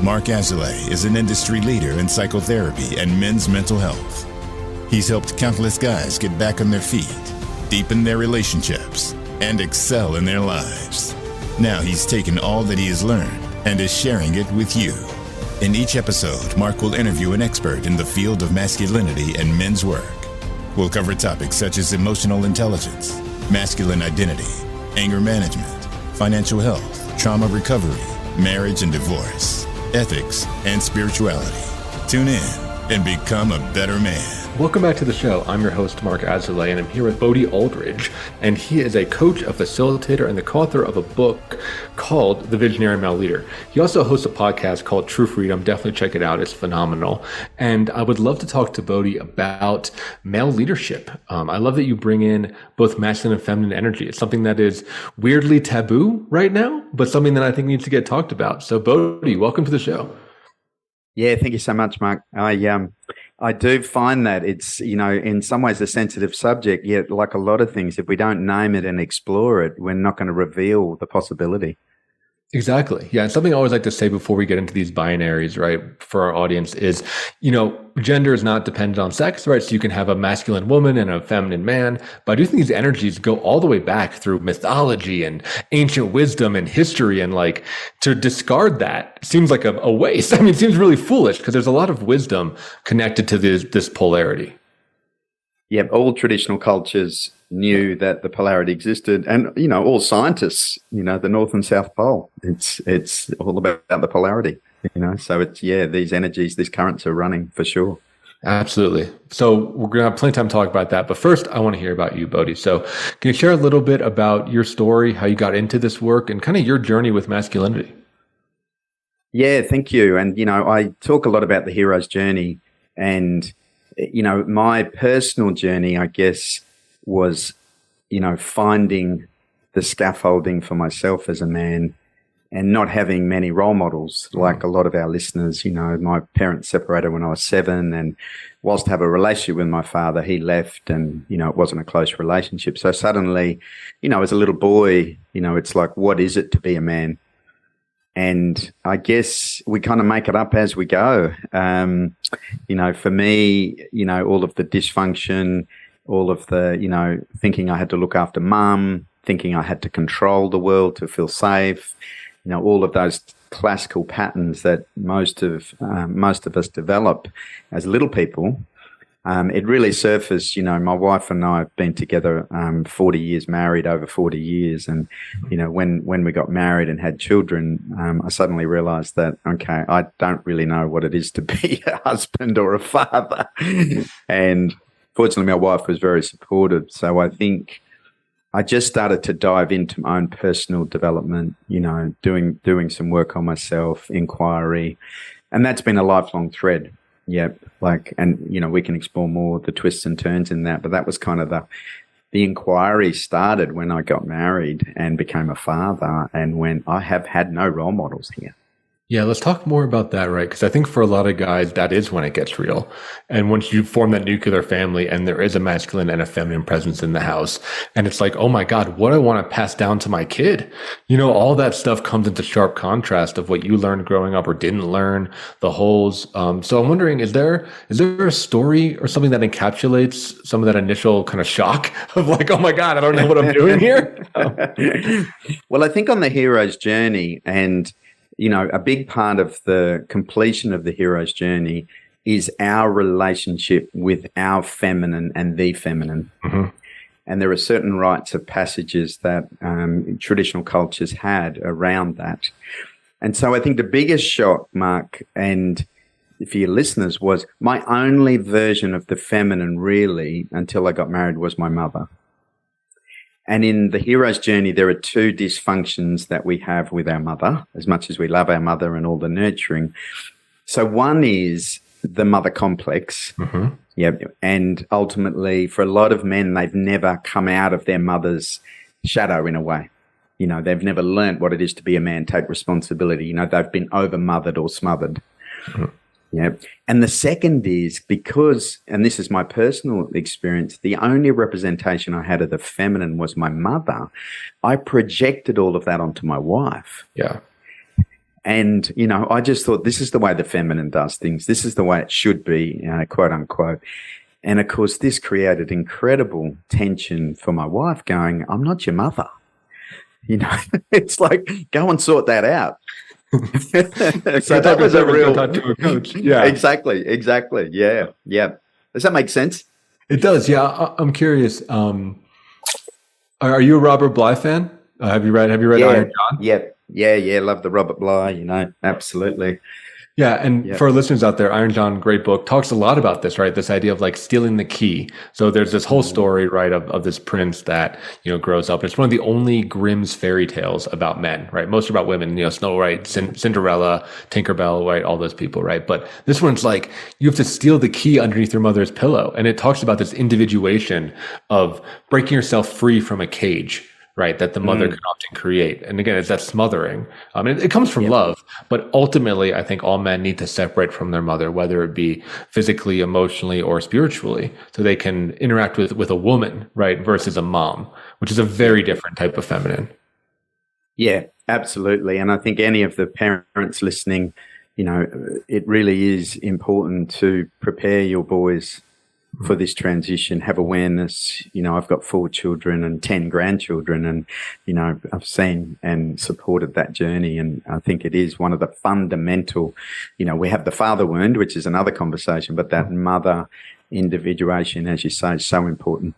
Mark Azalea is an industry leader in psychotherapy and men's mental health. He's helped countless guys get back on their feet, deepen their relationships, and excel in their lives. Now he's taken all that he has learned and is sharing it with you. In each episode, Mark will interview an expert in the field of masculinity and men's work. We'll cover topics such as emotional intelligence, masculine identity, anger management, financial health, trauma recovery, marriage and divorce, ethics, and spirituality. Tune in and become a better man. Welcome back to the show. I'm your host, Mark Azalea, and I'm here with Bodhi Aldridge, and he is a coach, a facilitator, and the co-author of a book called The Visionary Male Leader. He also hosts a podcast called True Freedom. Definitely check it out. It's phenomenal. And I would love to talk to Bodhi about male leadership. I love that you bring in both masculine and feminine energy. It's something that is weirdly taboo right now, but something that I think needs to get talked about. So Bodhi, welcome to the show. Yeah, thank you so much, Mark. I do find that it's, in some ways a sensitive subject, yet like a lot of things, if we don't name it and explore it, we're not going to reveal the possibility. Exactly. Yeah. And something I always like to say before we get into these binaries, right, for our audience is, gender is not dependent on sex, right? So you can have a masculine woman and a feminine man. But I do think these energies go all the way back through mythology and ancient wisdom and history. And to discard that seems like a waste. I mean, it seems really foolish because there's a lot of wisdom connected to this polarity. Yeah, all traditional cultures knew that the polarity existed, and all scientists, the North and South Pole. It's all about the polarity, So it's these energies, these currents are running for sure. Absolutely. So we're gonna have plenty of time to talk about that, but first I want to hear about you, Bodhi. So can you share a little bit about your story, how you got into this work, and kind of your journey with masculinity? Yeah, thank you. And I talk a lot about the hero's journey, and my personal journey, I guess, was, finding the scaffolding for myself as a man and not having many role models like a lot of our listeners. My parents separated when I was 7, and whilst I have a relationship with my father, he left, and, it wasn't a close relationship. So suddenly, as a little boy, it's like, what is it to be a man? And I guess we kind of make it up as we go. For me, all of the dysfunction, all of the, thinking I had to look after mum, thinking I had to control the world to feel safe, all of those classical patterns that most of us develop as little people. It really surfaced, my wife and I have been together 40 years, married over 40 years. And, when we got married and had children, I suddenly realized that, okay, I don't really know what it is to be a husband or a father. And fortunately, my wife was very supportive. So I think I just started to dive into my own personal development, doing some work on myself, inquiry. And that's been a lifelong thread. Yeah, we can explore more the twists and turns in that, but that was kind of the inquiry started when I got married and became a father, and when I have had no role models here. Yeah, let's talk more about that, right? Because I think for a lot of guys, that is when it gets real. And once you form that nuclear family and there is a masculine and a feminine presence in the house, and it's like, oh my God, what I want to pass down to my kid, all that stuff comes into sharp contrast of what you learned growing up or didn't learn, the holes. So I'm wondering, is there a story or something that encapsulates some of that initial kind of shock of like, oh my God, I don't know what I'm doing here? Well, I think on the hero's journey, and a big part of the completion of the hero's journey is our relationship with our feminine and the feminine. Mm-hmm. And there are certain rites of passages that traditional cultures had around that. And so I think the biggest shock, Mark, and for your listeners, was my only version of the feminine really until I got married was my mother. And in the hero's journey, there are 2 dysfunctions that we have with our mother, as much as we love our mother and all the nurturing. So one is the mother complex. Mm-hmm. Yeah. And ultimately, for a lot of men, they've never come out of their mother's shadow in a way. They've never learnt what it is to be a man, take responsibility. They've been over-mothered or smothered. Mm-hmm. Yeah. And the second is because, and this is my personal experience, the only representation I had of the feminine was my mother. I projected all of that onto my wife. Yeah. And, you know, I just thought this is the way the feminine does things. This is the way it should be, quote unquote. And of course, this created incredible tension for my wife going, I'm not your mother. You know, it's like, go and sort that out. So that was a real to a coach. Yeah, exactly. Yeah. Does that make sense? It does. Yeah, I'm curious. Are you a Robert Bly fan? Have you read Iron John? Yeah. Love the Robert Bly. You know, absolutely. Yeah, and for our listeners out there, Iron John, great book, talks a lot about this, right? This idea of like stealing the key. So there's this whole story, right, of this prince that, you know, grows up. It's one of the only Grimm's fairy tales about men, right? Most are about women, you know, Snow White, Cinderella, Tinkerbell, right? All those people, right? But this one's like, you have to steal the key underneath your mother's pillow. And it talks about this individuation of breaking yourself free from a cage, right, that the mother can often create. And again, it's that smothering. It comes from love, but ultimately, I think all men need to separate from their mother, whether it be physically, emotionally, or spiritually, so they can interact with a woman, right, versus a mom, which is a very different type of feminine. Yeah, absolutely. And I think any of the parents listening, you know, it really is important to prepare your boys for this transition, have awareness. You know, I've got 4 children and 10 grandchildren, and, you know, I've seen and supported that journey. And I think it is one of the fundamental, you know, we have the father wound, which is another conversation, but that mother individuation, as you say, is so important.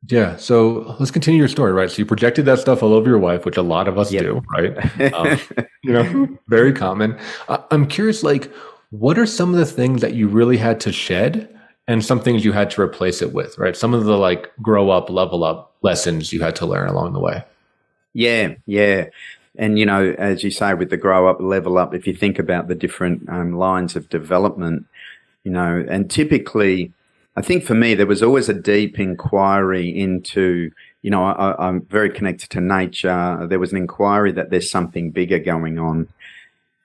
Yeah. So let's continue your story, right? So you projected that stuff all over your wife, which a lot of us do, right? You know, very common. I'm curious, like, what are some of the things that you really had to shed and some things you had to replace it with, right? Some of the like grow up, level up lessons you had to learn along the way. Yeah. And, you know, as you say, with the grow up, level up, if you think about the different lines of development, you know, and typically, I think for me, there was always a deep inquiry into, you know, I'm very connected to nature. There was an inquiry that there's something bigger going on.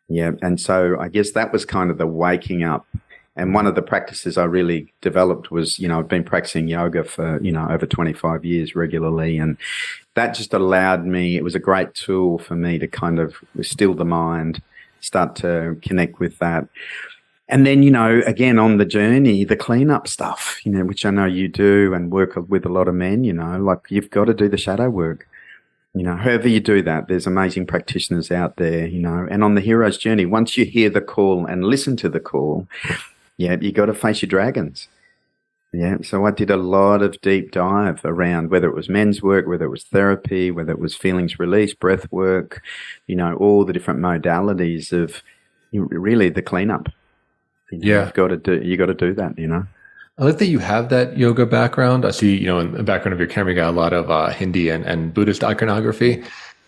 Yeah. And so I guess that was kind of the waking up. And one of the practices I really developed was, you know, I've been practicing yoga for, you know, over 25 years regularly. And that just allowed me, it was a great tool for me to kind of still the mind, start to connect with that. And then, you know, again, on the journey, the cleanup stuff, you know, which I know you do and work with a lot of men, you know, like you've got to do the shadow work. You know, however you do that, there's amazing practitioners out there, you know, and on the hero's journey, once you hear the call and listen to the call, yeah, you got to face your dragons. Yeah, so I did a lot of deep dive around whether it was men's work, whether it was therapy, whether it was feelings release, breath work, you know, all the different modalities of really the cleanup. You know, you got to do that, you know. I like that you have that yoga background. I see, you know, in the background of your camera, you got a lot of Hindi and Buddhist iconography.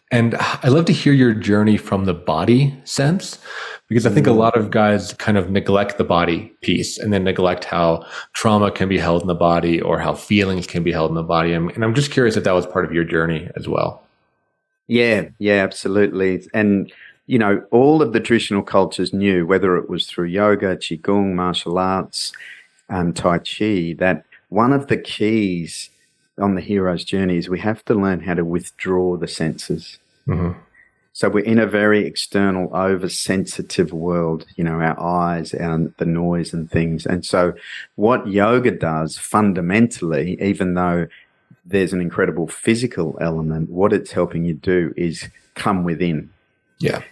And I love to hear your journey from the body sense, because I think a lot of guys kind of neglect the body piece and then neglect how trauma can be held in the body or how feelings can be held in the body. And I'm just curious if that was part of your journey as well. Yeah, absolutely. And, you know, all of the traditional cultures knew, whether it was through yoga, qigong, martial arts, tai chi, that one of the keys on the hero's journey is we have to learn how to withdraw the senses. Mm-hmm. So we're in a very external, oversensitive world, you know, our eyes, the noise and things. And so what yoga does fundamentally, even though there's an incredible physical element, what it's helping you do is come within. Yeah.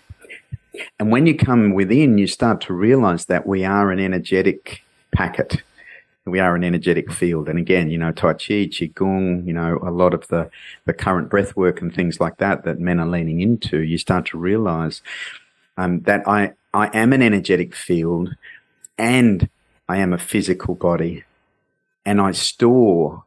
And when you come within, you start to realize that we are an energetic packet. We are an energetic field. And again, you know, Tai Chi, Qigong, you know, a lot of the current breath work and things like that men are leaning into, you start to realize that I am an energetic field and I am a physical body, and I store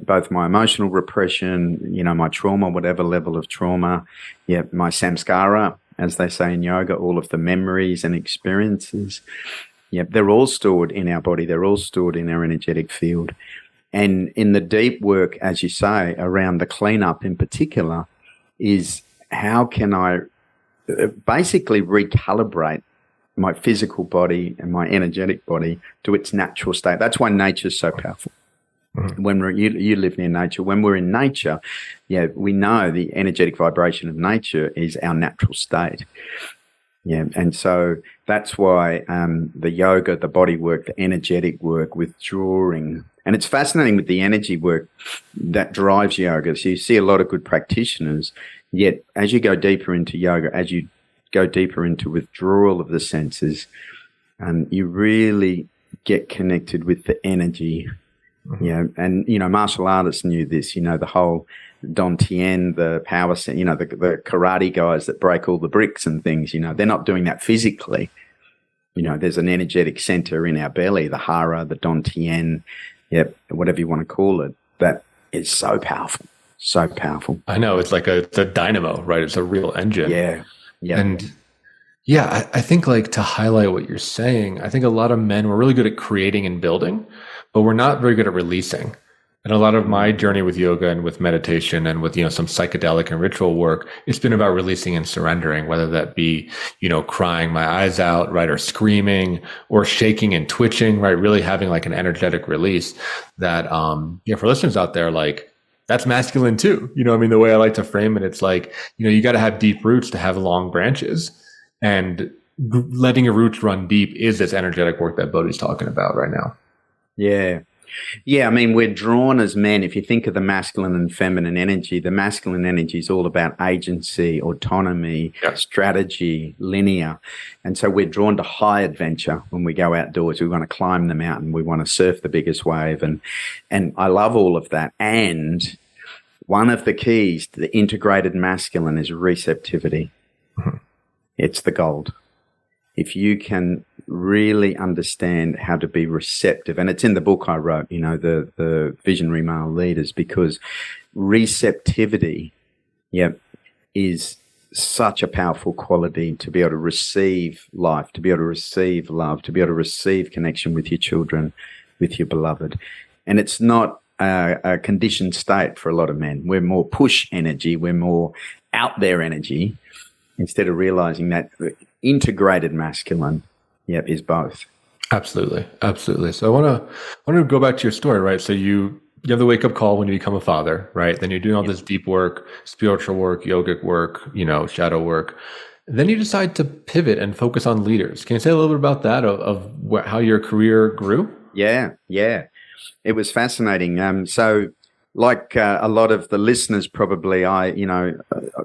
both my emotional repression, you know, my trauma, whatever level of trauma, my samskara, as they say in yoga, all of the memories and experiences. They're all stored in our body. They're all stored in our energetic field. And in the deep work, as you say, around the cleanup in particular, is how can I basically recalibrate my physical body and my energetic body to its natural state. That's why nature is so powerful. Mm-hmm. When you live near nature, when we're in nature, we know the energetic vibration of nature is our natural state. Yeah, and so that's why the yoga, the body work, the energetic work, withdrawing, and it's fascinating with the energy work that drives yoga. So you see a lot of good practitioners, yet as you go deeper into yoga, as you go deeper into withdrawal of the senses, you really get connected with the energy. Yeah, and martial artists knew this. The whole Dantian, the power, the karate guys that break all the bricks and things. They're not doing that physically. There's an energetic center in our belly, the hara, the Dantian, whatever you want to call it. That is so powerful, so powerful. I know, it's like the dynamo, right? It's a real engine. Yeah, yeah, and. Yeah, I think like to highlight what you're saying, I think a lot of men, we're really good at creating and building, but we're not very good at releasing. And a lot of my journey with yoga and with meditation and with, some psychedelic and ritual work, it's been about releasing and surrendering, whether that be, crying my eyes out, right? Or screaming or shaking and twitching, right? Really having like an energetic release that, for listeners out there, like that's masculine too. The way I like to frame it, it's like, you got to have deep roots to have long branches. And letting your roots run deep is this energetic work that Bodhi's talking about right now. Yeah. Yeah, we're drawn as men. If you think of the masculine and feminine energy, the masculine energy is all about agency, autonomy, strategy, linear. And so we're drawn to high adventure when we go outdoors. We want to climb the mountain. We want to surf the biggest wave. And I love all of that. And one of the keys to the integrated masculine is receptivity. Mm-hmm. It's the gold. If you can really understand how to be receptive, and it's in the book I wrote, the Visionary Male Leaders, because receptivity, is such a powerful quality to be able to receive life, to be able to receive love, to be able to receive connection with your children, with your beloved. And it's not a conditioned state for a lot of men. We're more push energy. We're more out there energy, instead of realizing that integrated masculine, is both. Absolutely. Absolutely. So I want to go back to your story, right? So you have the wake up call when you become a father, right? Then you're doing all this deep work, spiritual work, yogic work, shadow work. And then you decide to pivot and focus on leaders. Can you say a little bit about that, of how your career grew? Yeah. It was fascinating. So like a lot of the listeners probably,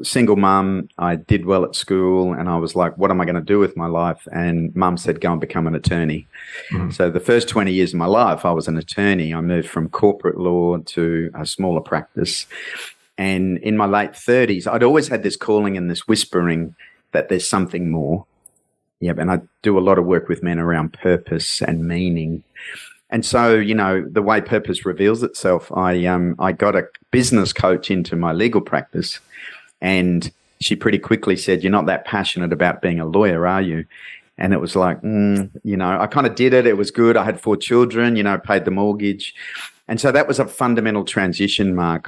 single mum, I did well at school, and I was like, what am I going to do with my life? And mum said, go and become an attorney. Mm-hmm. So the first 20 years of my life, I was an attorney. I moved from corporate law to a smaller practice. And in my late 30s, I'd always had this calling and this whispering that there's something more. And I do a lot of work with men around purpose and meaning. And so, the way purpose reveals itself, I got a business coach into my legal practice, and she pretty quickly said, you're not that passionate about being a lawyer, are you? And it was like, I kind of did it. It was good. I had 4 children, paid the mortgage. And so that was a fundamental transition, Mark.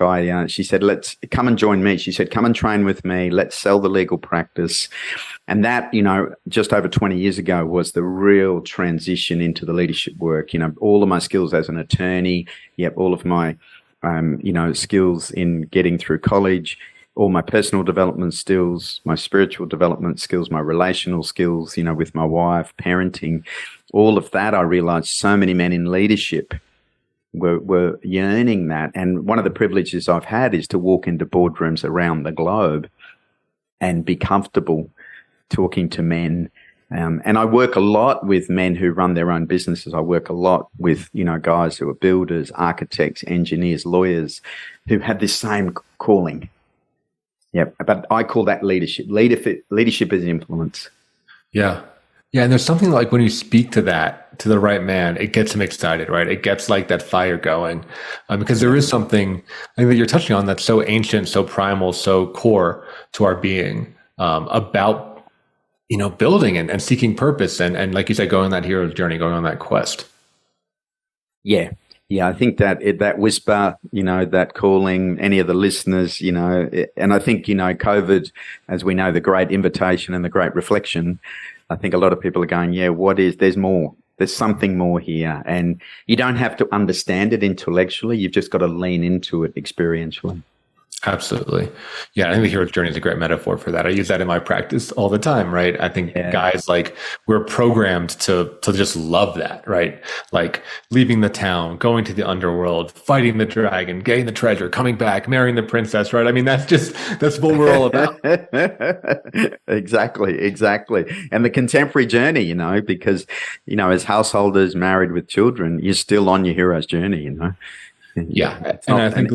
She said, let's come and join me. She said, come and train with me. Let's sell the legal practice. And that, just over 20 years ago was the real transition into the leadership work. All of my skills as an attorney, all of my, skills in getting through college, all my personal development skills, my spiritual development skills, my relational skills, with my wife, parenting, all of that. I realized so many men in leadership were yearning that. And one of the privileges I've had is to walk into boardrooms around the globe and be comfortable talking to men. And I work a lot with men who run their own businesses. I work a lot with, guys who are builders, architects, engineers, lawyers, who have this same calling. But I call that leadership. Leadership is influence. Yeah. Yeah, and there's something like when you speak to the right man, it gets him excited, right? It gets like that fire going, because there is something I think that you're touching on that's so ancient, so primal, so core to our being, about building and seeking purpose, and like you said, going on that hero's journey, going on that quest. Yeah, I think that whisper, that calling, any of the listeners, and I think COVID, as we know, the great invitation and the great reflection. I think a lot of people are going, there's more. There's something more here. And you don't have to understand it intellectually. You've just got to lean into it experientially. Absolutely. Yeah, I think the hero's journey is a great metaphor for that. I use that in my practice all the time, right? I think guys, like, we're programmed to just love that, right? Like leaving the town, going to the underworld, fighting the dragon, getting the treasure, coming back, marrying the princess, right? I mean, that's what we're all about. Exactly. And the contemporary journey, because, as householders married with children, you're still on your hero's journey, Yeah. And I think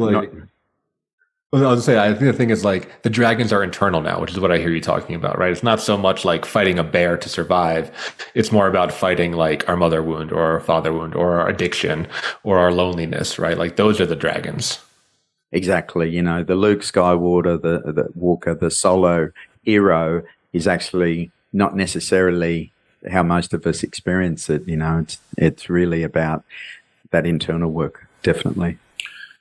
well, I was gonna say, I think the thing is, like, the dragons are internal now, which is what I hear you talking about, right? It's not so much like fighting a bear to survive. It's more about fighting like our mother wound or our father wound or our addiction or our loneliness, right? Like those are the dragons. Exactly. The Luke Skywalker, the Walker, the solo hero is actually not necessarily how most of us experience it. It's really about that internal work, definitely.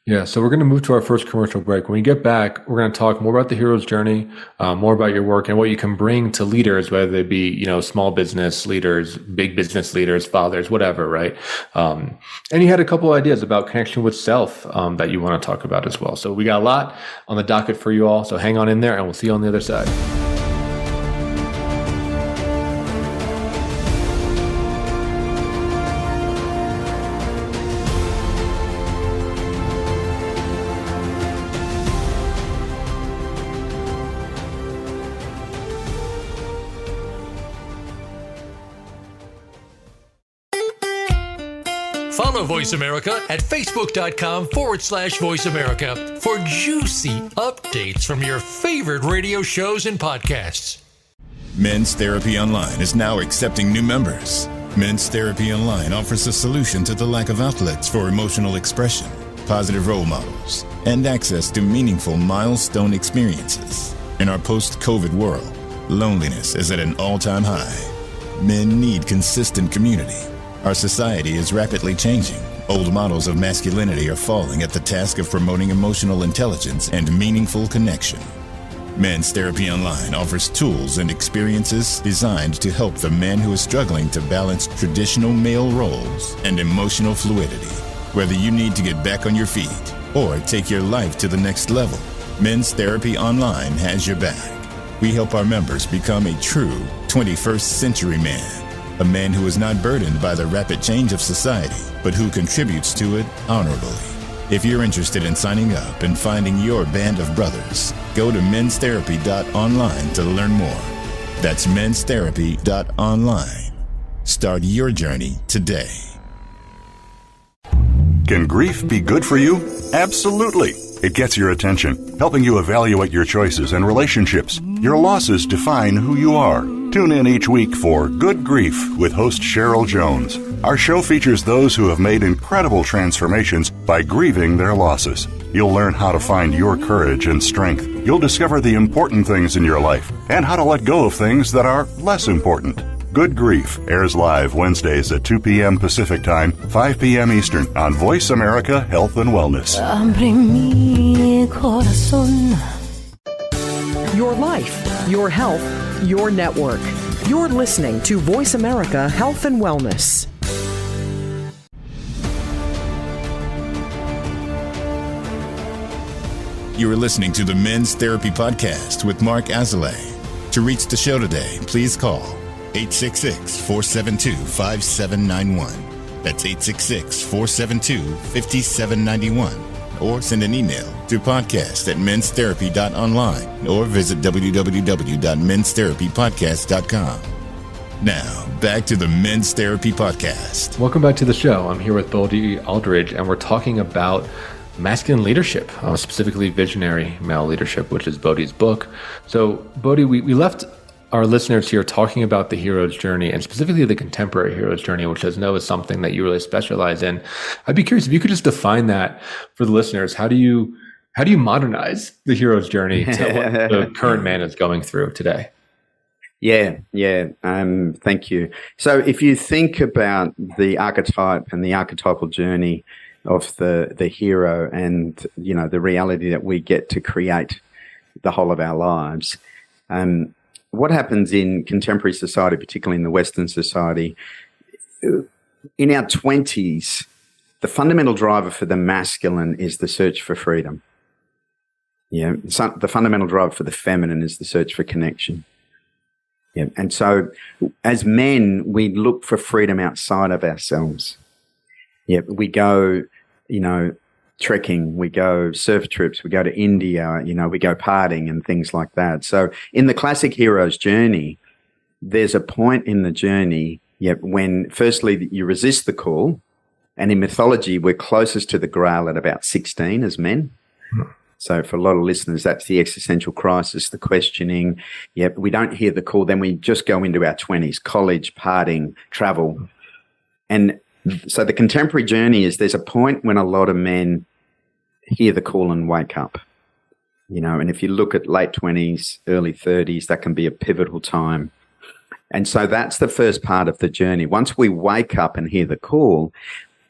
Yeah, so we're going to move to our first commercial break. When we get back, we're going to talk more about the hero's journey, more about your work and what you can bring to leaders, whether they be, small business leaders, big business leaders, fathers, whatever, right? And you had a couple ideas about connection with self that you want to talk about as well. So we got a lot on the docket for you all. So hang on in there and we'll see you on the other side. Follow Voice America at facebook.com/Voice America for juicy updates from your favorite radio shows and podcasts. Men's Therapy Online is now accepting new members. Men's Therapy Online offers a solution to the lack of outlets for emotional expression, positive role models, and access to meaningful milestone experiences. In our post-COVID world, loneliness is at an all-time high. Men need consistent community. Our society is rapidly changing. Old models of masculinity are falling at the task of promoting emotional intelligence and meaningful connection. Men's Therapy Online offers tools and experiences designed to help the man who is struggling to balance traditional male roles and emotional fluidity. Whether you need to get back on your feet or take your life to the next level, Men's Therapy Online has your back. We help our members become a true 21st century man. A man who is not burdened by the rapid change of society, but who contributes to it honorably. If you're interested in signing up and finding your band of brothers, go to menstherapy.online to learn more. That's menstherapy.online. Start your journey today. Can grief be good for you? Absolutely. It gets your attention, helping you evaluate your choices and relationships. Your losses define who you are. Tune in each week for Good Grief with host Cheryl Jones. Our show features those who have made incredible transformations by grieving their losses. You'll learn how to find your courage and strength. You'll discover the important things in your life and how to let go of things that are less important. Good Grief airs live Wednesdays at 2 p.m. Pacific Time, 5 p.m. Eastern on Voice America Health and Wellness. Your life, your health, your network. You're listening to Voice America Health and Wellness. You are listening to the Men's Therapy Podcast with Mark Azalea. To reach the show today, please call 866-472-5791. That's 866-472-5791. Or send an email to podcast@menstherapy.online or visit www.menstherapypodcast.com. Now, back to the Men's Therapy Podcast. Welcome back to the show. I'm here with Bodhi Aldridge, and we're talking about masculine leadership, specifically visionary male leadership, which is Bodhi's book. So, Bodhi, we left our listeners here talking about the hero's journey, and specifically the contemporary hero's journey, which I know is something that you really specialize in. I'd be curious if you could just define that for the listeners. How do you modernize the hero's journey to what the current man is going through today? Yeah. Thank you. So if you think about the archetype and the archetypal journey of the hero and, the reality that we get to create the whole of our lives, what happens in contemporary society, particularly in the Western society, in our 20s, the fundamental driver for the masculine is the search for freedom. Yeah, the fundamental drive for the feminine is the search for connection. Yeah, and so as men, we look for freedom outside of ourselves. Yeah, we go, trekking, we go surf trips, we go to India, we go partying and things like that. So in the classic hero's journey, there's a point in the journey, when firstly you resist the call, and in mythology, we're closest to the Grail at about 16 as men. So for a lot of listeners, that's the existential crisis, the questioning. We don't hear the call. Then we just go into our 20s, college, partying, travel. And so the contemporary journey is there's a point when a lot of men hear the call and wake up. And if you look at late 20s, early 30s, that can be a pivotal time. And so that's the first part of the journey. Once we wake up and hear the call,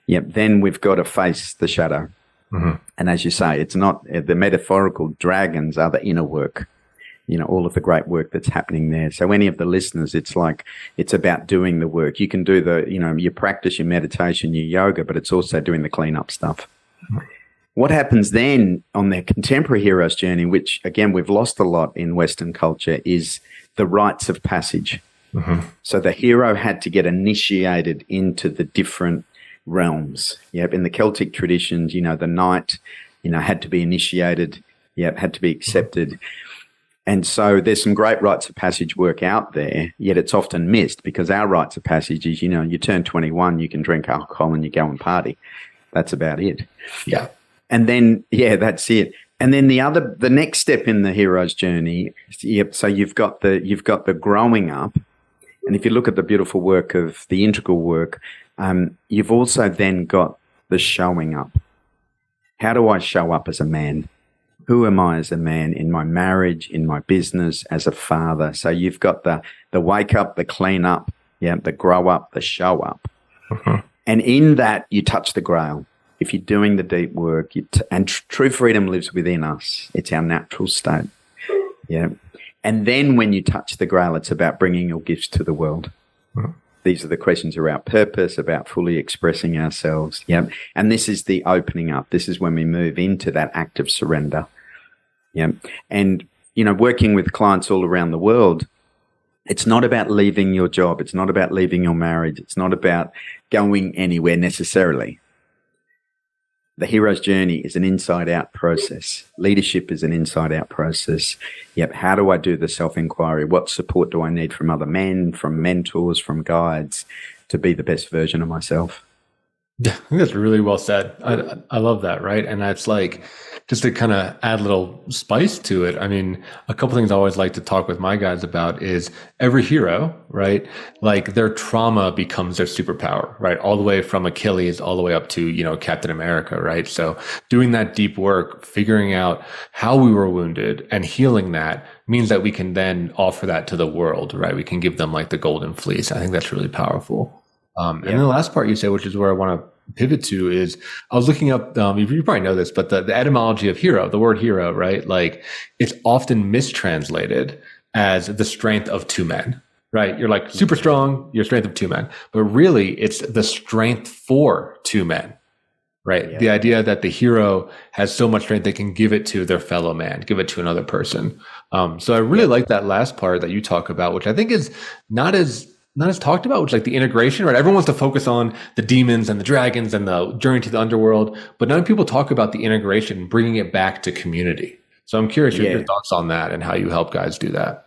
then we've got to face the shadow. Mm-hmm. And as you say, it's not the metaphorical dragons are the inner work, all of the great work that's happening there. So any of the listeners, it's about doing the work. You can do you practice your meditation, your yoga, but it's also doing the cleanup stuff. Mm-hmm. What happens then on their contemporary hero's journey, which again, we've lost a lot in Western culture, is the rites of passage. Mm-hmm. So the hero had to get initiated into the different realms. In the Celtic traditions, the knight, had to be initiated, had to be accepted. And so there's some great rites of passage work out there, yet it's often missed because our rites of passage is, you turn 21, you can drink alcohol and you go and party. That's about it. Yeah. And then, that's it. And then the next step in the hero's journey, so you've got the growing up. And if you look at the beautiful work of the integral work, you've also then got the showing up. How do I show up as a man? Who am I as a man in my marriage, in my business, as a father? So you've got the wake up, the clean up, the grow up, the show up. Mm-hmm. And in that, you touch the grail. If you're doing the deep work, and true freedom lives within us. It's our natural state. Yeah. And then when you touch the grail, it's about bringing your gifts to the world. Mm-hmm. These are the questions around purpose, about fully expressing ourselves. Yeah. And this is the opening up. This is when we move into that act of surrender. Yeah. And, working with clients all around the world, it's not about leaving your job. It's not about leaving your marriage. It's not about going anywhere necessarily. The hero's journey is an inside-out process. Leadership is an inside-out process. How do I do the self-inquiry? What support do I need from other men, from mentors, from guides to be the best version of myself? Yeah, I think that's really well said. I love that, right? And that's just to kind of add a little spice to it. I mean, a couple things I always like to talk with my guys about is every hero, right? Their trauma becomes their superpower, right? All the way from Achilles, all the way up to, Captain America, right? So doing that deep work, figuring out how we were wounded and healing that means that we can then offer that to the world, right? We can give them the golden fleece. I think that's really powerful. And then the last part you say, which is where I want to pivot to, is I was looking up, you probably know this, but the etymology of hero, the word hero, right? It's often mistranslated as the strength of two men, right? You're super strong, your strength of two men, but really it's the strength for two men, right? Yeah. The idea that the hero has so much strength, they can give it to their fellow man, give it to another person. So I really like that last part that you talk about, which I think is not as talked about, which is the integration, right? Everyone wants to focus on the demons and the dragons and the journey to the underworld, but none people talk about the integration, bringing it back to community. So I'm curious your thoughts on that and how you help guys do that.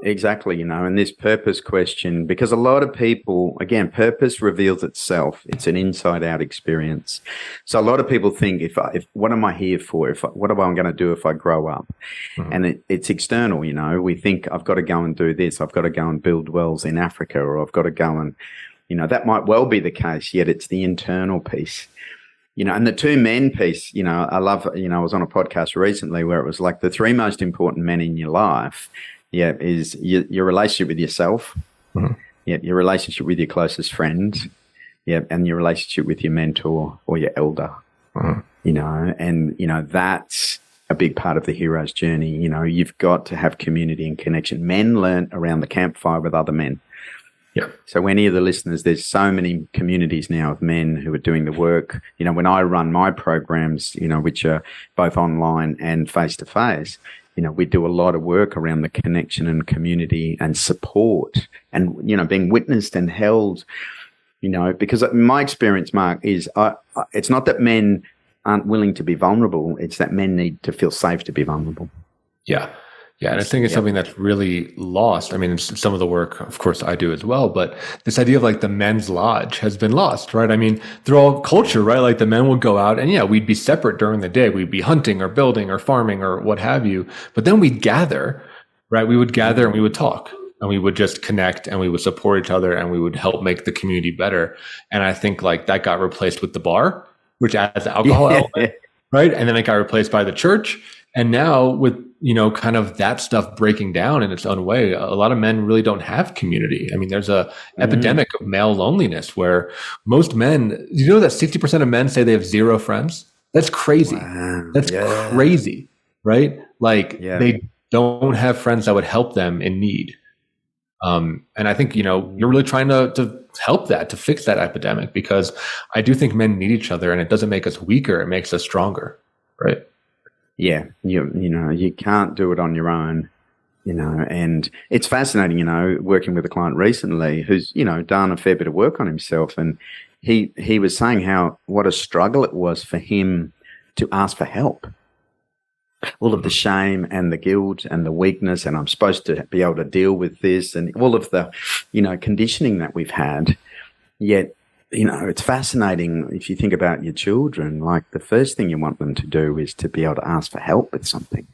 Exactly, and this purpose question, because a lot of people, again, purpose reveals itself. It's an inside-out experience. So a lot of people think, if what am I here for? What am I going to do if I grow up? Mm-hmm. And it's external, We think I've got to go and do this. I've got to go and build wells in Africa, or I've got to go and, that might well be the case. Yet it's the internal piece. And the two men piece, I love, I was on a podcast recently where it was the three most important men in your life. Is your relationship with yourself, mm-hmm. Your relationship with your closest friend, and your relationship with your mentor or your elder, mm-hmm. That's a big part of the hero's journey. You've got to have community and connection. Men learn around the campfire with other men. Yeah. So any of the listeners, there's so many communities now of men who are doing the work. When I run my programs, which are both online and face-to-face, we do a lot of work around the connection and community and support and, being witnessed and held, because my experience, Mark, is it's not that men aren't willing to be vulnerable. It's that men need to feel safe to be vulnerable. Yeah. Yeah. And I think it's something that's really lost. I mean, it's some of the work, of course, I do as well, but this idea of like the men's lodge has been lost, right? I mean, through all culture, right? Like the men would go out and we'd be separate during the day. We'd be hunting or building or farming or what have you. But then we'd gather, right? We would gather and we would talk and we would just connect and we would support each other and we would help make the community better. And I think like that got replaced with the bar, which adds the alcohol element, right? And then it got replaced by the church. And now with, kind of that stuff breaking down in its own way, a lot of men really don't have community. I mean, there's a epidemic of male loneliness where most men, that 60% of men say they have zero friends? That's crazy. Wow. That's crazy, right? Like they don't have friends that would help them in need. And I think, you're really trying to help that, to fix that epidemic, because I do think men need each other and it doesn't make us weaker. It makes us stronger, right? Yeah, you can't do it on your own, and it's fascinating, working with a client recently who's, done a fair bit of work on himself, and he was saying what a struggle it was for him to ask for help. All of the shame and the guilt and the weakness, and I'm supposed to be able to deal with this, and all of the, conditioning that we've had, yet it's fascinating if you think about your children, like the first thing you want them to do is to be able to ask for help with something.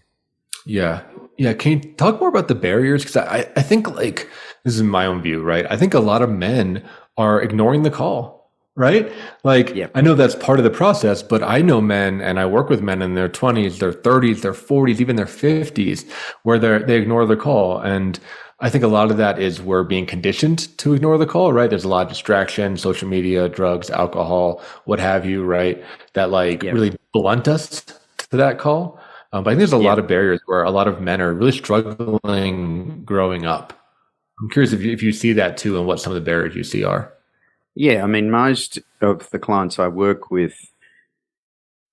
Yeah. Yeah. Can you talk more about the barriers? Because I think like, this is my own view, right? I think a lot of men are ignoring the call, right? Like, I know that's part of the process, but I know men and I work with men in their 20s, their 30s, their 40s, even their 50s, where they ignore the call. And I think a lot of that is we're being conditioned to ignore the call, right? There's a lot of distraction, social media, drugs, alcohol, what have you, right? That really blunt us to that call. But I think there's a lot of barriers where a lot of men are really struggling growing up. I'm curious if you see that too, and what some of the barriers you see are. Yeah, I mean, most of the clients I work with,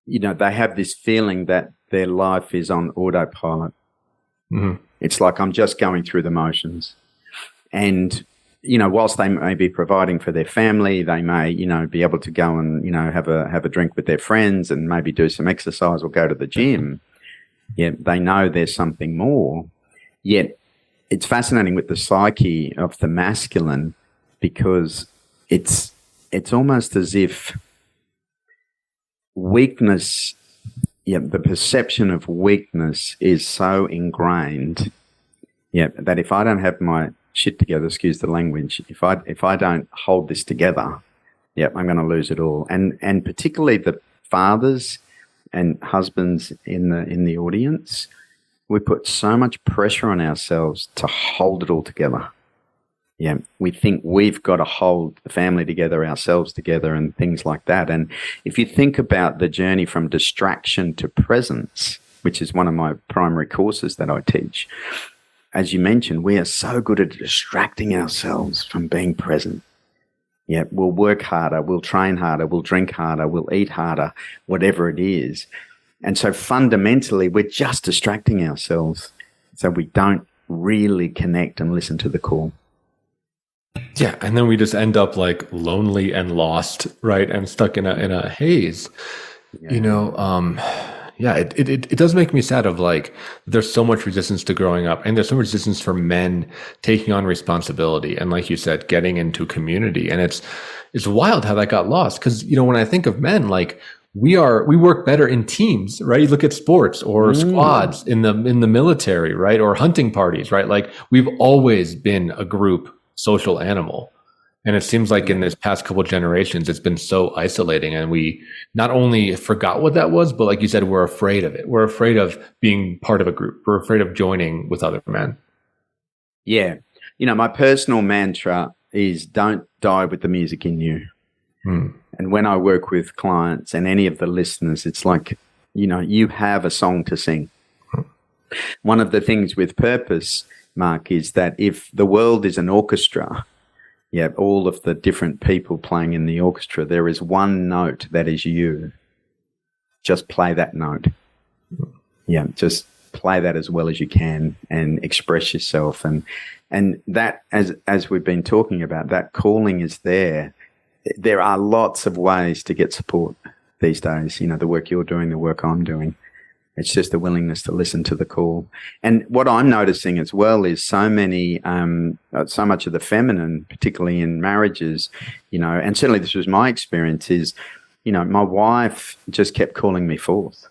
they have this feeling that their life is on autopilot. Mm-hmm. It's like I'm just going through the motions. And, whilst they may be providing for their family, they may, be able to go and, have a drink with their friends and maybe do some exercise or go to the gym. Yet they know there's something more. Yet it's fascinating with the psyche of the masculine, because it's almost as if weakness, the perception of weakness is so ingrained, that if I don't have my shit together, excuse the language, if I don't hold this together, I'm going to lose it all. And particularly the fathers and husbands in the audience, we put so much pressure on ourselves to hold it all together. We think we've got to hold the family together, ourselves together, and things like that. And if you think about the journey from distraction to presence, which is one of my primary courses that I teach, as you mentioned, we are so good at distracting ourselves from being present. We'll work harder, we'll train harder, we'll drink harder, we'll eat harder, whatever it is. And so fundamentally, we're just distracting ourselves so we don't really connect and listen to the call. Yeah, and then we just end up like lonely and lost, right? And stuck in a haze. It does make me sad of like there's so much resistance to growing up, and there's so much resistance for men taking on responsibility, and like you said, getting into community. And it's wild how that got lost, because when I think of men, like we work better in teams, right? You look at sports or squads in the military, right? Or hunting parties, right? Like we've always been a group social animal. And it seems like in this past couple of generations, it's been so isolating, and we not only forgot what that was, but like you said, we're afraid of it. We're afraid of being part of a group. We're afraid of joining with other men. Yeah. My personal mantra is don't die with the music in you. And when I work with clients and any of the listeners, it's like, you have a song to sing. One of the things with purpose, Mark, is that if the world is an orchestra, Yeah, all of the different people playing in the orchestra, there is one note that is you. Just play that note. Yeah, just play that as well as you can and express yourself. And that, as we've been talking about, that calling is there. There are lots of ways to get support these days, the work you're doing, the work I'm doing. It's just the willingness to listen to the call. And what I'm noticing as well is so much of the feminine, particularly in marriages, and certainly this was my experience, is, my wife just kept calling me forth.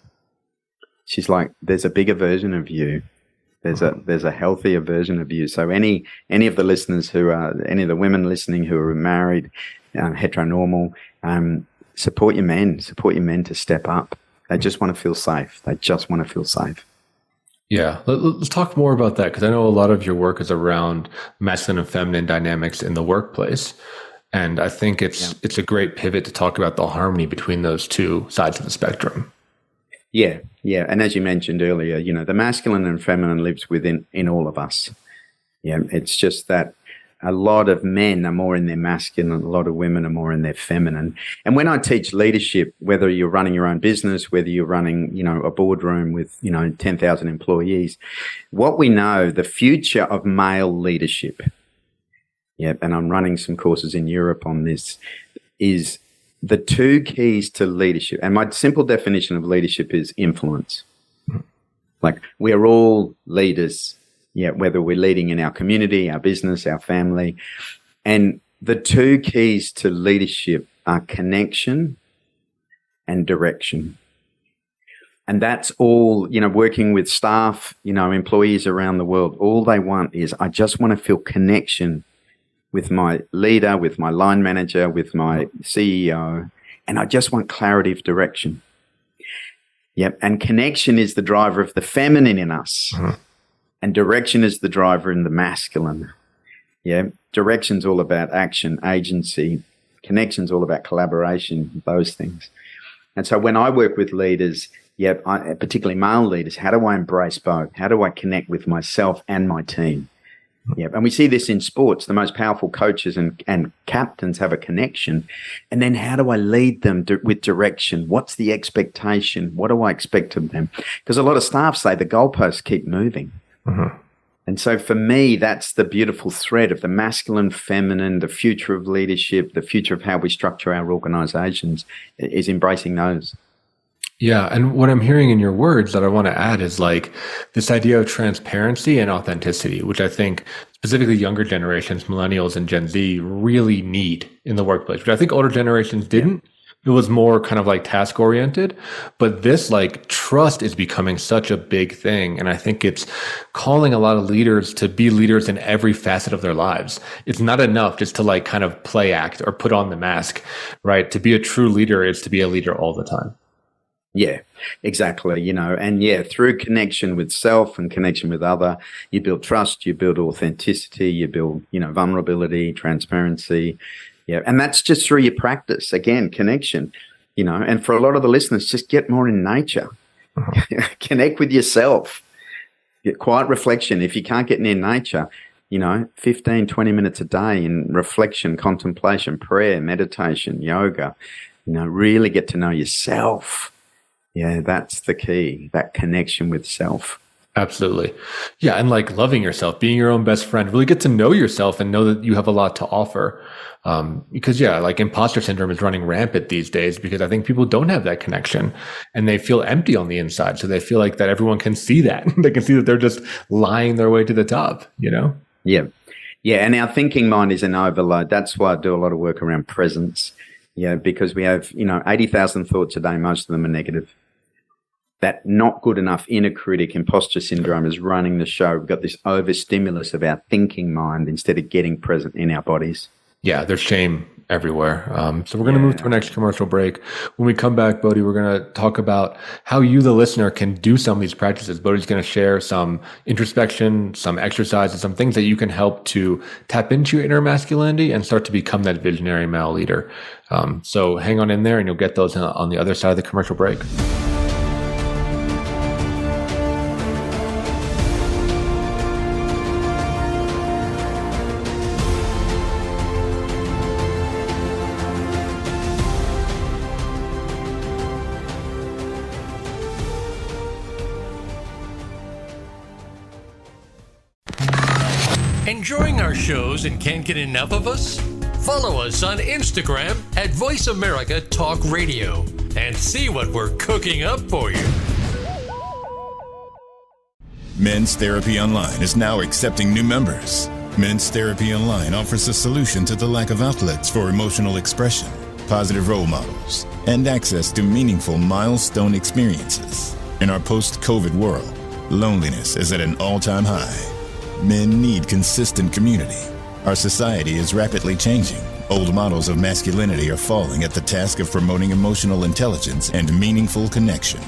She's like, there's a bigger version of you. There's a healthier version of you. So any of the listeners any of the women listening who are married, heteronormal, support your men to step up. They just want to feel safe. Yeah. Let's talk more about that, because I know a lot of your work is around masculine and feminine dynamics in the workplace. And I think it's a great pivot to talk about the harmony between those two sides of the spectrum. Yeah. And as you mentioned earlier, the masculine and feminine lives in all of us. Yeah, it's just that a lot of men are more in their masculine, a lot of women are more in their feminine. And when I teach leadership, whether you're running your own business, whether you're running, a boardroom with, 10,000 employees, what we know, the future of male leadership, and I'm running some courses in Europe on this, is the two keys to leadership. And my simple definition of leadership is influence. Like, we are all leaders. Yeah, whether we're leading in our community, our business, our family. And the two keys to leadership are connection and direction. And that's all, working with staff, employees around the world, all they want is, I just want to feel connection with my leader, with my line manager, with my CEO, and I just want clarity of direction. Yep, and connection is the driver of the feminine in us. And direction is the driver in the masculine. Yeah. Direction's all about action, agency. Connection's all about collaboration, those things. And so when I work with leaders, particularly male leaders, how do I embrace both? How do I connect with myself and my team? Yeah. And we see this in sports. The most powerful coaches and captains have a connection. And then how do I lead them with direction? What's the expectation? What do I expect of them? Because a lot of staff say the goalposts keep moving. And so for me, that's the beautiful thread of the masculine, feminine, the future of leadership, the future of how we structure our organizations, is embracing those. Yeah. And what I'm hearing in your words that I want to add is like this idea of transparency and authenticity, which I think specifically younger generations, millennials and Gen Z, really need in the workplace, which I think older generations didn't. It was more kind of like task oriented, but this like trust is becoming such a big thing. And I think it's calling a lot of leaders to be leaders in every facet of their lives. It's not enough just to like kind of play act or put on the mask, right? To be a true leader is to be a leader all the time. Yeah, exactly. And through connection with self and connection with other, you build trust, you build authenticity, you build, vulnerability, transparency. Yeah, and that's just through your practice. Again, connection, and for a lot of the listeners, just get more in nature. Connect with yourself. Get quiet reflection. If you can't get near nature, 15, 20 minutes a day in reflection, contemplation, prayer, meditation, yoga, really get to know yourself. Yeah, that's the key, that connection with self. Absolutely. Yeah. And like loving yourself, being your own best friend, really get to know yourself and know that you have a lot to offer. Because like imposter syndrome is running rampant these days because I think people don't have that connection and they feel empty on the inside. So they feel like that everyone can see that. They can see that they're just lying their way to the top, Yeah. Yeah. And our thinking mind is an overload. That's why I do a lot of work around presence. Yeah. Because we have, 80,000 thoughts a day. Most of them are negative. That not good enough inner critic, imposter syndrome is running the show. We've got this overstimulus of our thinking mind instead of getting present in our bodies. Yeah, there's shame everywhere. So we're going to move to our next commercial break. When we come back, Bodhi, we're going to talk about how you, the listener, can do some of these practices. Bodhi's going to share some introspection, some exercises, some things that you can help to tap into your inner masculinity and start to become that visionary male leader. So hang on in there and you'll get those on the other side of the commercial break. Enjoying our shows and can't get enough of us? Follow us on Instagram at Voice America Talk Radio and see what we're cooking up for you. Men's Therapy Online is now accepting new members. Men's Therapy Online offers a solution to the lack of outlets for emotional expression, positive role models, and access to meaningful milestone experiences. In our post-COVID world, loneliness is at an all-time high. Men need consistent community. Our society is rapidly changing. Old models of masculinity are falling at the task of promoting emotional intelligence and meaningful connection.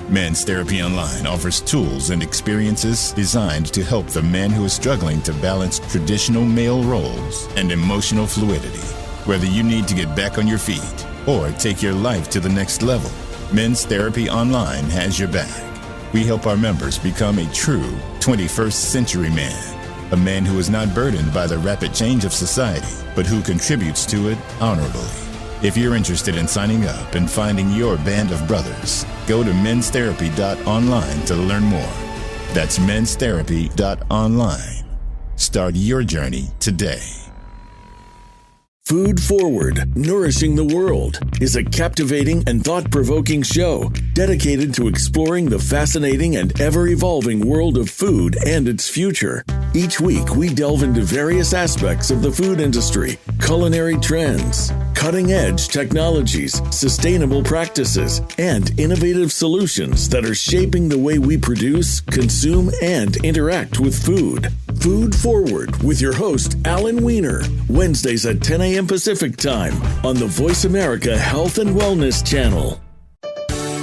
Men's Therapy Online offers tools and experiences designed to help the man who is struggling to balance traditional male roles and emotional fluidity. Whether you need to get back on your feet or take your life to the next level, Men's Therapy Online has your back. We help our members become a true 21st century man, a man who is not burdened by the rapid change of society, but who contributes to it honorably. If you're interested in signing up and finding your band of brothers, go to menstherapy.online to learn more. That's menstherapy.online. Start your journey today. Food Forward, Nourishing the World, is a captivating and thought-provoking show dedicated to exploring the fascinating and ever-evolving world of food and its future. Each week, we delve into various aspects of the food industry, culinary trends, cutting-edge technologies, sustainable practices, and innovative solutions that are shaping the way we produce, consume, and interact with food. Food Forward with your host, Alan Weiner, Wednesdays at 10 a.m. Pacific Time on the Voice America Health and Wellness Channel.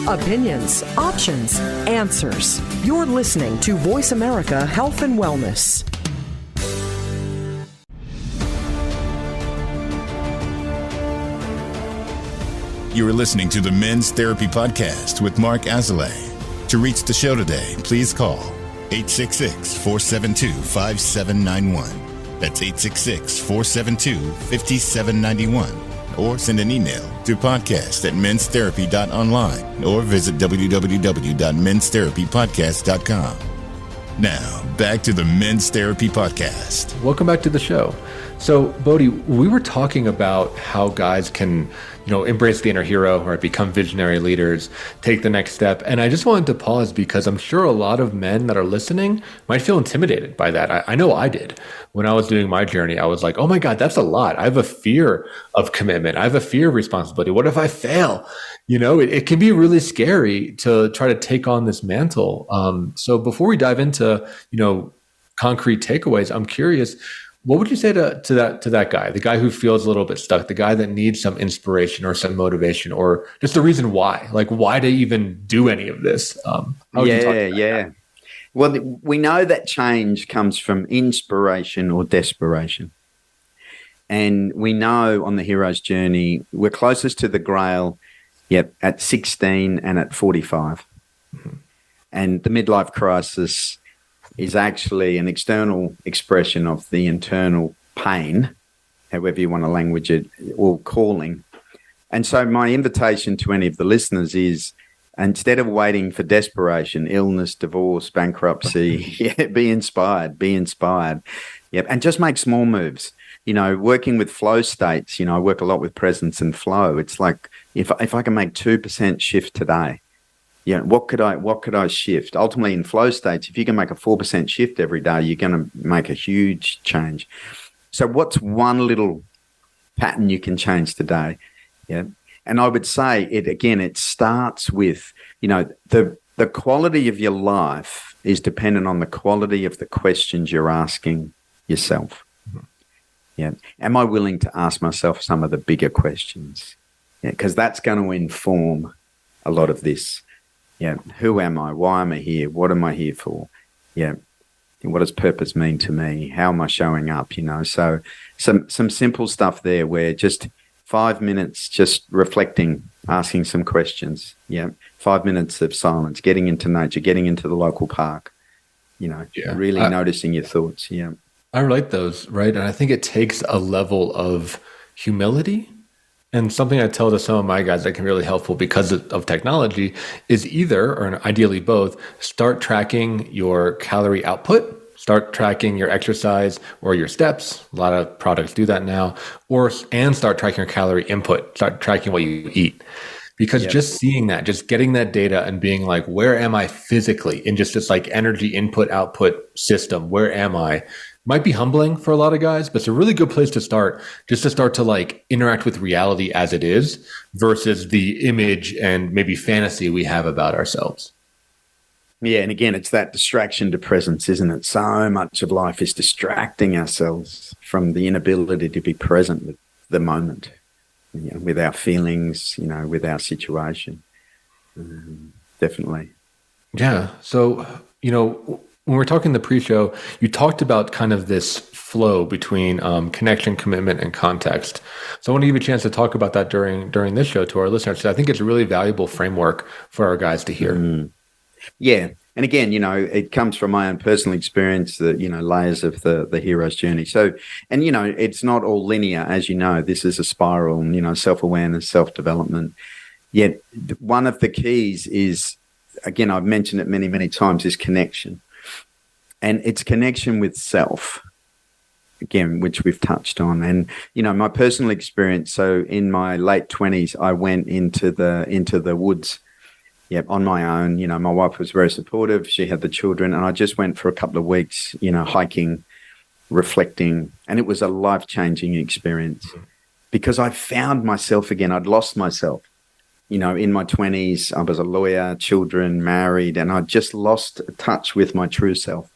Opinions, options, answers. You're listening to Voice America Health and Wellness. You are listening to the Men's Therapy Podcast with Mark Azalea. To reach the show today, please call 866-472-5791. That's 866-472-5791. Or send an email to podcast@menstherapy.online or visit www.menstherapypodcast.com. Now, back to the Men's Therapy Podcast. Welcome back to the show. So, Bodhi, we were talking about how guys can, embrace the inner hero or become visionary leaders, take the next step. And I just wanted to pause because I'm sure a lot of men that are listening might feel intimidated by that. I know I did. When I was doing my journey, I was like, oh my God, that's a lot. I have a fear of commitment. I have a fear of responsibility. What if I fail? It can be really scary to try to take on this mantle. So before we dive into, concrete takeaways, I'm curious, what would you say to that guy, the guy who feels a little bit stuck, the guy that needs some inspiration or some motivation or just a reason why? Like, why to even do any of this? Yeah. Well, we know that change comes from inspiration or desperation. And we know on the hero's journey, we're closest to the grail, at 16 and at 45. Mm-hmm. And the midlife crisis is actually an external expression of the internal pain, however you want to language it, or calling. And so my invitation to any of the listeners is, instead of waiting for desperation, illness, divorce, bankruptcy, be inspired. Yep. And just make small moves. Working with flow states, I work a lot with presence and flow. It's like, if I can make 2% shift today, what could I shift? Ultimately, in flow states, if you can make a 4% shift every day, you're going to make a huge change. So what's one little pattern you can change today? Yeah. And I would say it starts with, the quality of your life is dependent on the quality of the questions you're asking yourself. Yeah. Am I willing to ask myself some of the bigger questions? Yeah, because that's going to inform a lot of this. Yeah. Who am I? Why am I here? What am I here for? Yeah. What does purpose mean to me? How am I showing up? So some simple stuff there where just 5 minutes, just reflecting, asking some questions. Yeah. 5 minutes of silence, getting into nature, getting into the local park, really noticing your thoughts. Yeah. I relate those, right? And I think it takes a level of humility. And something I tell to some of my guys that can be really helpful because of technology is either, or ideally both, start tracking your calorie output Start tracking your exercise or your steps. A lot of products do that now. And start tracking your calorie input. Start tracking what you eat. Because just seeing that, just getting that data and being like, where am I physically in just this like energy input output system? Where am I? Might be humbling for a lot of guys, but it's a really good place to start, just to start to like interact with reality as it is versus the image and maybe fantasy we have about ourselves. Yeah. And again, it's that distraction to presence, isn't it? So much of life is distracting ourselves from the inability to be present with the moment, with our feelings, with our situation. Definitely. Yeah. So, when we're talking the pre-show, you talked about kind of this flow between connection, commitment, and context. So I want to give you a chance to talk about that during this show to our listeners. So I think it's a really valuable framework for our guys to hear. Yeah. And again, it comes from my own personal experience, the, layers of the hero's journey. So, and, it's not all linear, as you know, this is a spiral, self-awareness, self-development. Yet one of the keys is, again, I've mentioned it many, many times, is connection. And it's connection with self, again, which we've touched on. And, my personal experience, so in my late 20s, I went into the woods, on my own. My wife was very supportive. She had the children. And I just went for a couple of weeks, hiking, reflecting. And it was a life-changing experience because I found myself again. I'd lost myself. In my 20s, I was a lawyer, children, married, and I just lost touch with my true self.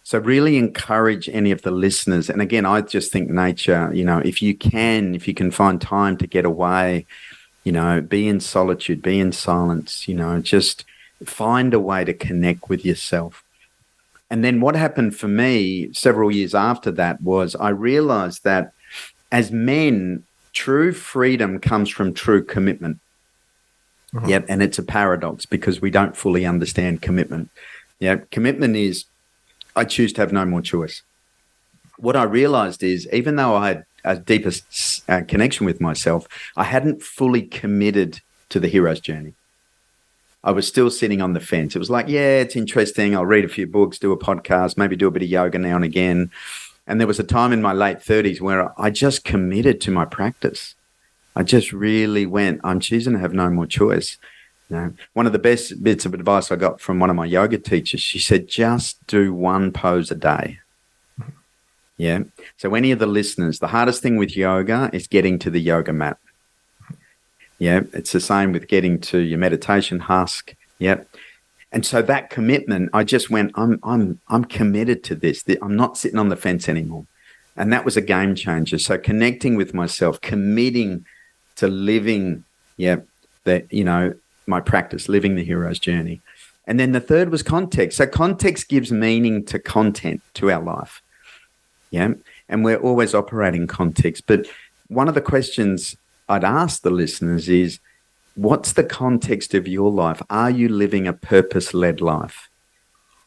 So really encourage any of the listeners. And again, I just think nature, if you can find time to get away, be in solitude, be in silence, just find a way to connect with yourself. And then what happened for me several years after that was I realized that as men, true freedom comes from true commitment. Yep. And it's a paradox because we don't fully understand commitment. Commitment is, I choose to have no more choice. What I realized is, even though I had a deeper connection with myself, I hadn't fully committed to the hero's journey. I was still sitting on the fence. It was like, it's interesting. I'll read a few books, do a podcast, maybe do a bit of yoga now and again. And there was a time in my late 30s where I just committed to my practice. I just really went, I'm choosing to have no more choice. One of the best bits of advice I got from one of my yoga teachers, she said, just do one pose a day. Yeah. So any of the listeners, the hardest thing with yoga is getting to the yoga mat. Yeah. It's the same with getting to your meditation husk. Yeah. And so that commitment, I just went, I'm committed to this. I'm not sitting on the fence anymore. And that was a game changer. So connecting with myself, committing to living, my practice, living the hero's journey. And then the third was context. So context gives meaning to content, to our life. Yeah. And we're always operating context. But one of the questions I'd ask the listeners is, what's the context of your life? Are you living a purpose-led life?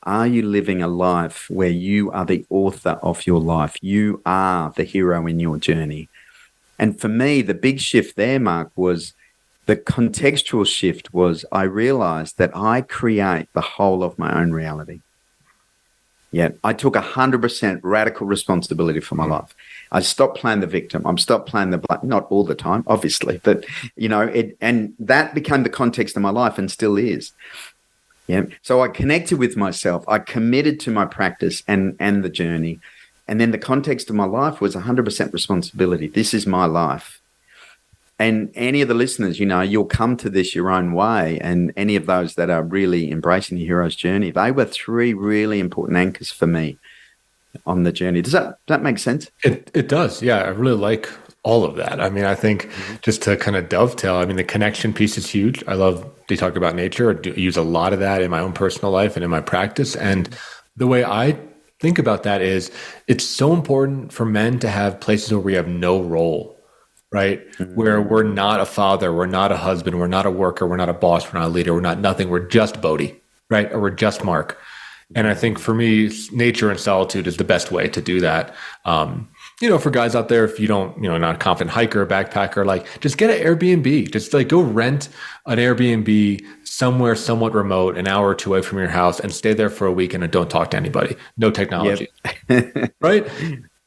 Are you living a life where you are the author of your life? You are the hero in your journey. And for me, the big shift there, Mark, was the contextual shift was I realized that I create the whole of my own reality. Yeah, I took 100% radical responsibility for my life. I stopped playing the victim. I'm stopped playing the black, not all the time, obviously, but and that became the context of my life and still is. Yeah. So I connected with myself. I committed to my practice and the journey. And then the context of my life was 100% responsibility. This is my life. And any of the listeners, you'll come to this your own way. And any of those that are really embracing the hero's journey, they were 3 really important anchors for me on the journey. Does that make sense? It does. Yeah. I really like all of that. I mean, I think just to kind of dovetail, the connection piece is huge. I love to talk about nature. I use a lot of that in my own personal life and in my practice. And the way I think about that is it's so important for men to have places where we have no role, right? Where we're not a father, we're not a husband, we're not a worker, we're not a boss, we're not a leader, we're not nothing, we're just Bodhi, right? Or we're just Mark. And I think for me, nature and solitude is the best way to do that. For guys out there, if you don't, not a confident hiker, backpacker, like just get an Airbnb. Just like go rent an Airbnb somewhere somewhat remote, an hour or two away from your house, and stay there for a week and don't talk to anybody. No technology. Yep. Right?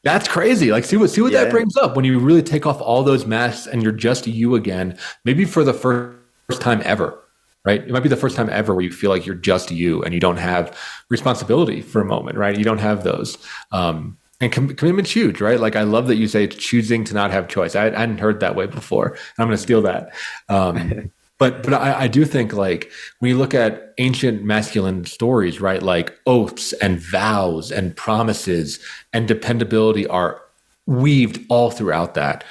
That's crazy. Like see what that brings up when you really take off all those masks and you're just you again, maybe for the first time ever. Right? It might be the first time ever where you feel like you're just you and you don't have responsibility for a moment, right? You don't have those. And commitment's huge, right? Like I love that you say it's choosing to not have choice. I hadn't heard that way before. And I'm going to steal that. But I do think like when you look at ancient masculine stories, right? Like oaths and vows and promises and dependability are weaved all throughout that.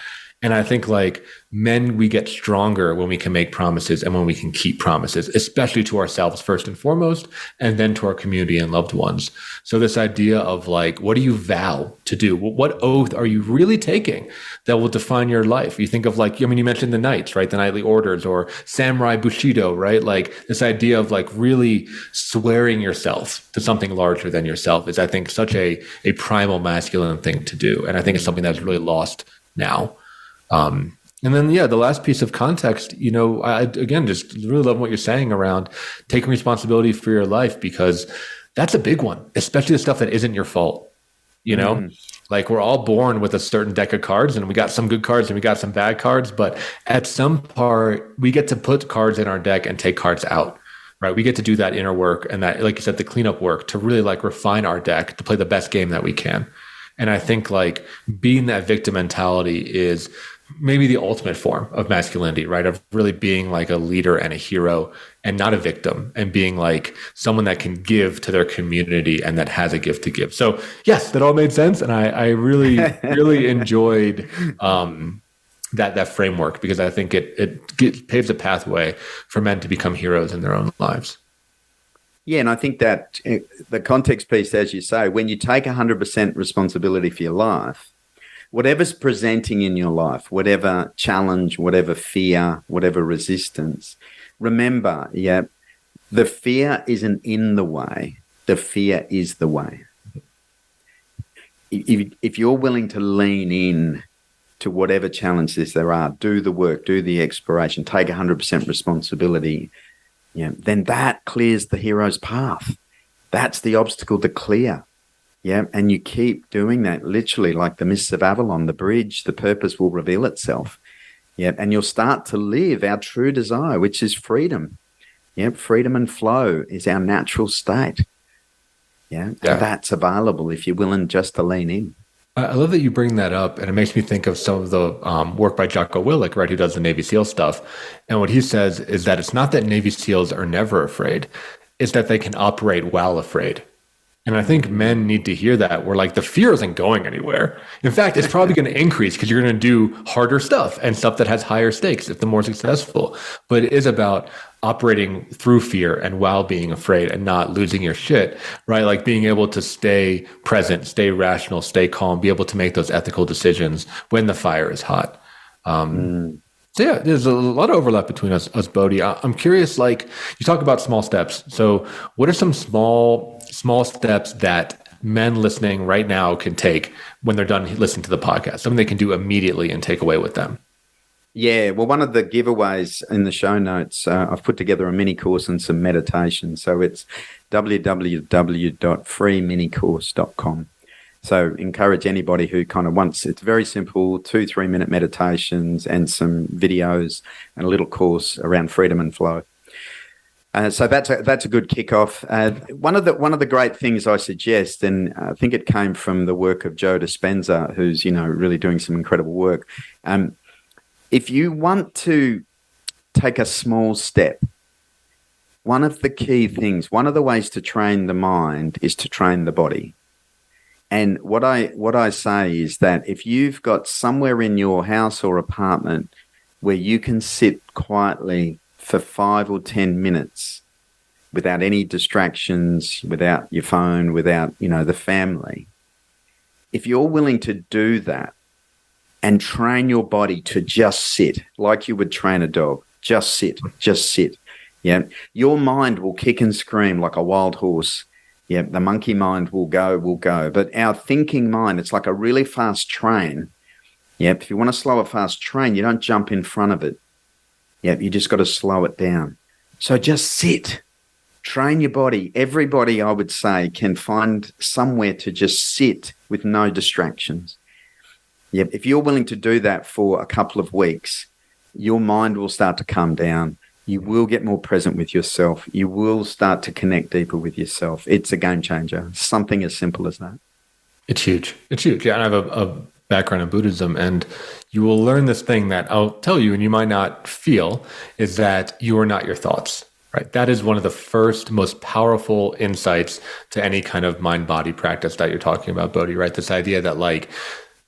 And I think like men, we get stronger when we can make promises and when we can keep promises, especially to ourselves first and foremost, and then to our community and loved ones. So this idea of like, what do you vow to do? What oath are you really taking that will define your life? You think of like, you mentioned the knights, right? The knightly orders or samurai bushido, right? Like this idea of like really swearing yourself to something larger than yourself is, I think, such a primal masculine thing to do. And I think it's something that's really lost now. And then, the last piece of context, I again, just really love what you're saying around taking responsibility for your life, because that's a big one, especially the stuff that isn't your fault. Like we're all born with a certain deck of cards and we got some good cards and we got some bad cards, but at some part we get to put cards in our deck and take cards out, right? We get to do that inner work and that, like you said, the cleanup work to really like refine our deck to play the best game that we can. And I think like being that victim mentality is maybe the ultimate form of masculinity, right? Of really being like a leader and a hero and not a victim, and being like someone that can give to their community and that has a gift to give. So yes, that all made sense. And I really, really enjoyed that framework, because I think it paves a pathway for men to become heroes in their own lives. Yeah, and I think that the context piece, as you say, when you take 100% responsibility for your life, whatever's presenting in your life, whatever challenge, whatever fear, whatever resistance, remember, the fear isn't in the way. The fear is the way. If you're willing to lean in to whatever challenges there are, do the work, do the exploration, take 100% responsibility, then that clears the hero's path. That's the obstacle to clear. And you keep doing that, literally like the mists of Avalon, the bridge, the purpose will reveal itself. And you'll start to live our true desire, which is freedom. Freedom and flow is our natural state. And that's available if you're willing just to lean in. I love that you bring that up, and it makes me think of some of the work by Jocko Willink, right, who does the Navy SEAL stuff. And what he says is that it's not that Navy SEALs are never afraid, it's that they can operate while afraid. And I think men need to hear that, where like the fear isn't going anywhere. In fact, it's probably going to increase because you're going to do harder stuff and stuff that has higher stakes if the more successful. But it is about operating through fear and while being afraid and not losing your shit, right? Like being able to stay present, stay rational, stay calm, be able to make those ethical decisions when the fire is hot. So yeah, there's a lot of overlap between us Bodhi. I'm curious, like you talk about small steps. So what are some small steps that men listening right now can take when they're done listening to the podcast? Something they can do immediately and take away with them. Yeah, well, one of the giveaways in the show notes, I've put together a mini course and some meditation. So it's www.freeminicourse.com. So encourage anybody who kind of wants, it's very simple, 2-3 minute meditations and some videos and a little course around freedom and flow. So that's a good kickoff. One of the great things I suggest, and I think it came from the work of Joe Dispenza, who's really doing some incredible work. If you want to take a small step, one of the key things, one of the ways to train the mind is to train the body. And what I say is that if you've got somewhere in your house or apartment where you can sit quietly for 5 or 10 minutes without any distractions, without your phone, without, the family, if you're willing to do that and train your body to just sit like you would train a dog, just sit. Yeah. Your mind will kick and scream like a wild horse Yeah, the monkey mind will go. But our thinking mind, it's like a really fast train. Yep, if you want to slow a fast train, you don't jump in front of it. Yep, you just got to slow it down. So just sit. Train your body. Everybody, I would say, can find somewhere to just sit with no distractions. Yep, if you're willing to do that for a couple of weeks, your mind will start to calm down. You will get more present with yourself. You will start to connect deeper with yourself. It's a game changer. Something as simple as that. It's huge. It's huge. Yeah, and I have a background in Buddhism, and you will learn this thing that I'll tell you, and you might not feel, is that you are not your thoughts, right? That is one of the first, most powerful insights to any kind of mind-body practice that you're talking about, Bodhi, right? This idea that like,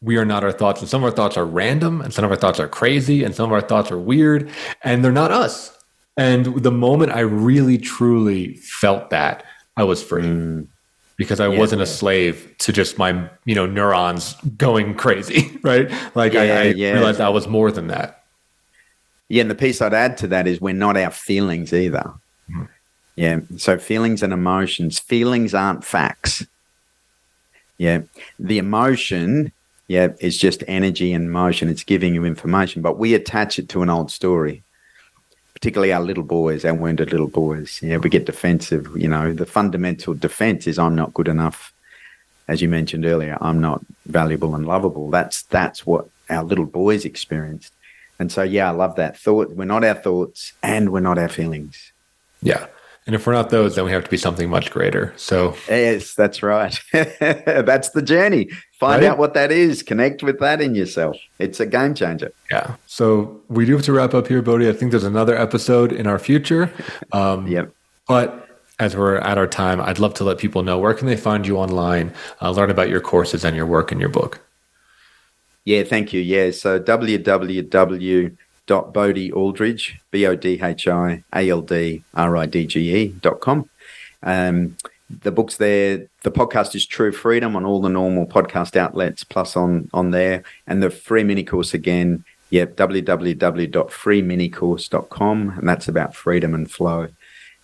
we are not our thoughts, and some of our thoughts are random, and some of our thoughts are crazy, and some of our thoughts are weird, and they're not us. And the moment I really, truly felt that, I was free. Because I wasn't a slave to just my, neurons going crazy, right? Like I realized I was more than that. Yeah, and the piece I'd add to that is we're not our feelings either. Mm-hmm. Yeah, so feelings and emotions. Feelings aren't facts. Yeah, the emotion, is just energy and motion. It's giving you information, but we attach it to an old story. Particularly our little boys, our wounded little boys. Yeah, we get defensive. The fundamental defense is I'm not good enough. As you mentioned earlier, I'm not valuable and lovable. That's what our little boys experienced. And so, I love that thought. We're not our thoughts and we're not our feelings. Yeah. And if we're not those, then we have to be something much greater. So yes, that's right. That's the journey. Find out what that is. Connect with that in yourself. It's a game changer. Yeah. So we do have to wrap up here, Bodhi. I think there's another episode in our future. Yep. But as we're at our time, I'd love to let people know, where can they find you online, learn about your courses and your work and your book? Yeah, thank you. Yeah, so www.bodhialdridge, BODHIALDRIDGE.com. The book's there. The podcast is True Freedom on all the normal podcast outlets, plus on there. And the free mini course again, www.freeminicourse.com. And that's about freedom and flow.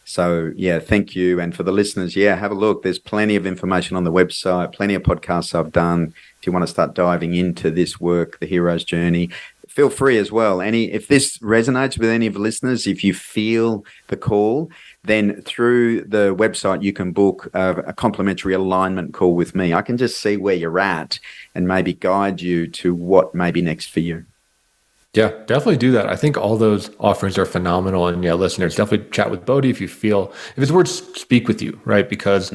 So, thank you. And for the listeners, have a look. There's plenty of information on the website, plenty of podcasts I've done. If you want to start diving into this work, the hero's journey, feel free as well. If this resonates with any of the listeners, if you feel the call, then through the website, you can book a complimentary alignment call with me. I can just see where you're at and maybe guide you to what may be next for you. Yeah, definitely do that. I think all those offerings are phenomenal. And listeners, definitely chat with Bodhi if it's worth speak with you, right? Because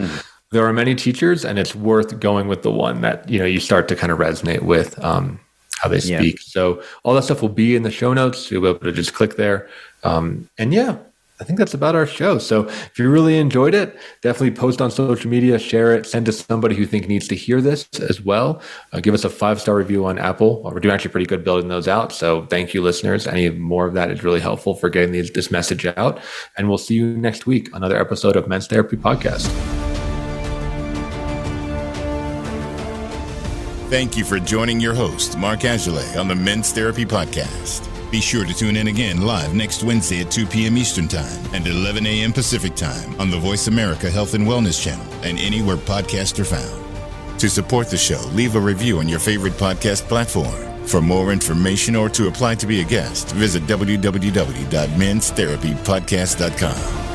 there are many teachers and it's worth going with the one that, you start to kind of resonate with how they speak. Yeah. So all that stuff will be in the show notes. You'll be able to just click there. I think that's about our show. So if you really enjoyed it, definitely post on social media, share it, send to somebody who you think needs to hear this as well. Give us a 5-star review on Apple. We're doing actually pretty good building those out. So thank you, listeners. Any more of that is really helpful for getting this message out. And we'll see you next week, another episode of Men's Therapy Podcast. Thank you for joining your host, Mark Azulay, on the Men's Therapy Podcast. Be sure to tune in again live next Wednesday at 2 p.m. Eastern Time and 11 a.m. Pacific Time on the Voice America Health and Wellness Channel and anywhere podcasts are found. To support the show, leave a review on your favorite podcast platform. For more information or to apply to be a guest, visit www.menstherapypodcast.com.